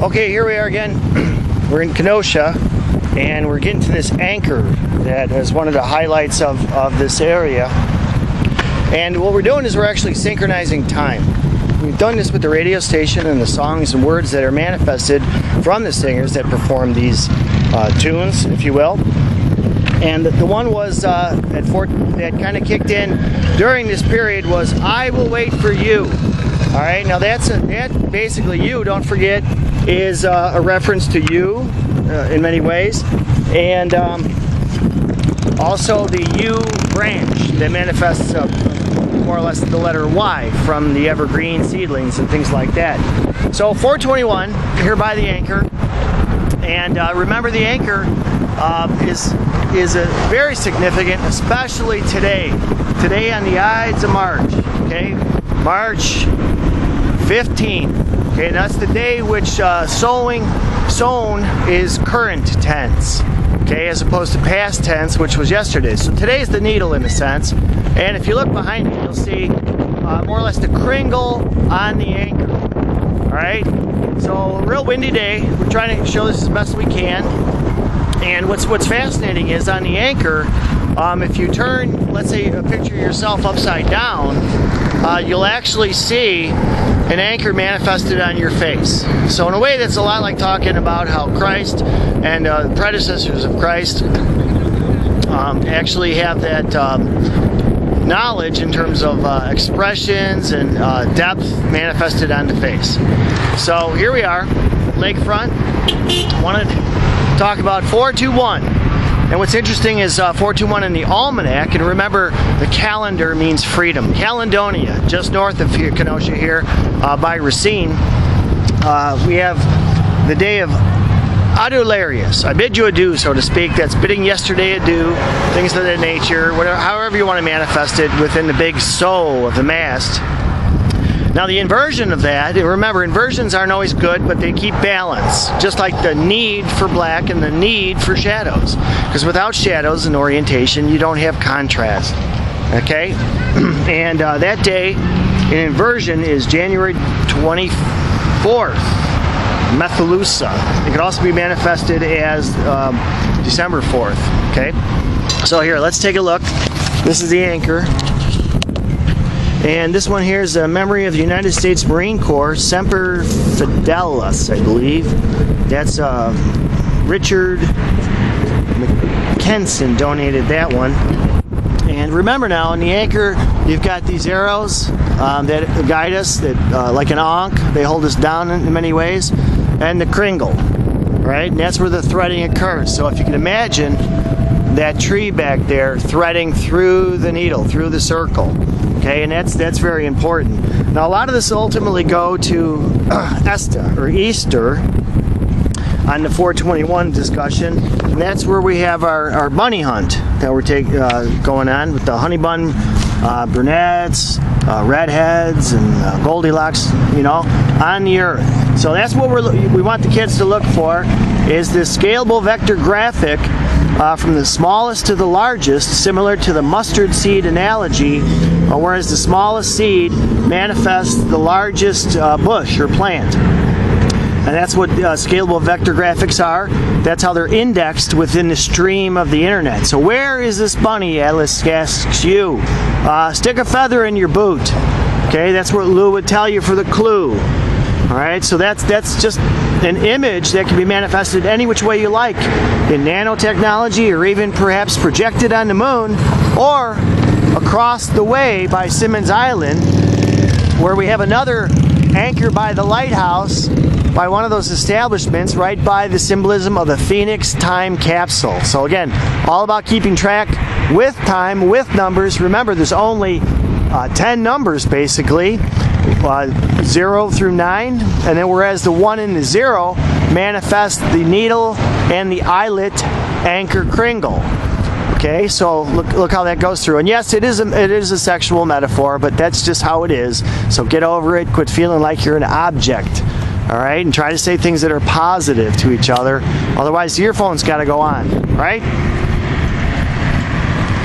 Okay, here we are again. We're in Kenosha, and we're getting to this anchor that is one of the highlights of this area. And what we're doing is we're actually synchronizing time. We've done this with the radio station and the songs and words that are manifested from the singers that perform these tunes, if you will. And the one was that kind of kicked in during this period was "I Will Wait for You." All right, now that basically, you, don't forget, is a reference to you in many ways, and also the U branch that manifests more or less the letter Y from the evergreen seedlings and things like that. So 421 here by the anchor, and remember the anchor is a very significant, especially today on the Ides of March. Okay, March 15th. Okay, that's the day which sown is current tense. Okay, as opposed to past tense, which was yesterday. So today's the needle in a sense. And if you look behind me, you'll see more or less the Kringle on the anchor. All right. So a real windy day. We're trying to show this as best we can. And what's fascinating is on the anchor, if you turn, let's say, a picture of yourself upside down, you'll actually see an anchor manifested on your face. So in a way, that's a lot like talking about how Christ and the predecessors of Christ actually have that knowledge in terms of expressions and depth manifested on the face. So here we are, lakefront. Wanted to talk about 421. And what's interesting is 421 in the almanac, and remember the calendar means freedom. Caledonia, just north of here, Kenosha here, by Racine, we have the day of Adularius. I bid you adieu, so to speak. That's bidding yesterday adieu, things of that nature, whatever, however you want to manifest it within the big soul of the mast. Now the inversion of that, remember, inversions aren't always good, but they keep balance, just like the need for black and the need for shadows. Because without shadows and orientation, you don't have contrast. Okay? And that day in inversion is January 24th, Methuselah. It could also be manifested as December 4th. Okay? So here, let's take a look. This is the anchor. And this one here is a memory of the United States Marine Corps, Semper Fidelis, I believe. That's Richard McKenson donated that one. And remember now, on the anchor, you've got these arrows that guide us, that like an ankh, they hold us down in many ways, and the Kringle, right? And that's where the threading occurs. So if you can imagine that tree back there threading through the needle, through the circle. Okay, and that's very important. Now, a lot of this ultimately go to Esta, or Easter, on the 421 discussion, and that's where we have our bunny hunt that we're going on with the honey bun brunettes, redheads, and Goldilocks, on the earth. So that's what we want the kids to look for, is this scalable vector graphic from the smallest to the largest, similar to the mustard seed analogy, whereas the smallest seed manifests the largest bush or plant. And that's what scalable vector graphics are. That's how they're indexed within the stream of the internet. So where is this bunny, Alice asks you? Stick a feather in your boot. Okay, that's what Lou would tell you for the clue. All right, so that's just an image that can be manifested any which way you like, in nanotechnology, or even perhaps projected on the moon, or across the way by Simmons Island, where we have another anchor by the lighthouse, by one of those establishments, right by the symbolism of the Phoenix time capsule. So again, all about keeping track with time, with numbers. Remember, there's only 10 numbers basically, 0 through 9, and then whereas the 1 and the 0 manifest the needle and the eyelet anchor Kringle. Okay, so look how that goes through. And yes, it is a sexual metaphor, but that's just how it is. So get over it. Quit feeling like you're an object. All right, and try to say things that are positive to each other. Otherwise, the earphone's got to go on. Right?